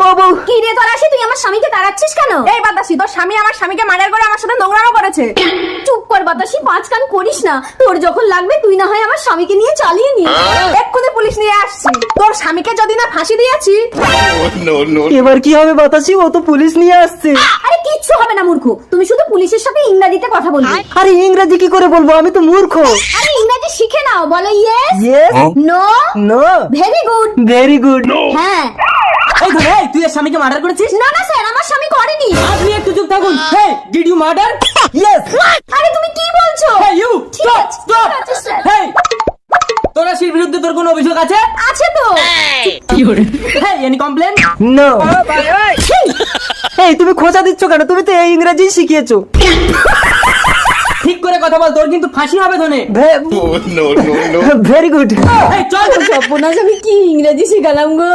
ও বউ, কি রে তোর আসি, তুই আমার স্বামীকে তাড়াচ্ছিস কেন? এই বাতাসি, তোর স্বামী আমার স্বামীকে মার্ডার করে আমার সাথে নোংরামো করেছে। চুপ কর বাতাসি, পাঁচ কান করিস না। তোর যখন লাগবে তুই না হয় আমার স্বামীকে নিয়ে চালিয়ে নি। এক্ষুনি পুলিশ নিয়ে আসছি। তোর স্বামীকে যদি না ফাঁসি দিয়েছি। এবার কি হবে বাতাসি? ও তো পুলিশ নিয়ে আসছে। আরে কিচ্ছু হবে না মূর্খ, তুমি শুধু পুলিশের সাথে ইংরেজিতে কথা বলবে। আরে ইংরেজি কি করে বলবো? আমি তো মূর্খ। আরে ইংরেজি শিখে নাও, বলো yes, yes, no, no, very good. Very good. হ্যাঁ। এই ধর, এই তুই এর স্বামীকে মার্ডার করেছিস? না না স্যার, আমার স্বামী করেনি। আপনি একটু চুপ থাকুন। হেই, ডিড ইউ মার্ডার? ইয়েস। আরে তুমি কি বলছো? হেই ইউ, ঠিক স্টপ, আছে, স্টপ। ঠিক আছে, স্যার। হেই, তোর আসির বিরুদ্ধে তোর কোনো অভিযোগ আছে? আছে তো। হেই, এনি কমপ্লেন? নো। এই তুমি খোঁচা দিচ্ছ কেন? তুমি তো এই ইংরেজি শিখিয়েছো। ঠিক করে কথা বল, তোর কিন্তু ফাঁসি হবে ধনে। Very good. এই চল। সর্বনাশ, আমি কি ইংরেজি শিখালাম গো।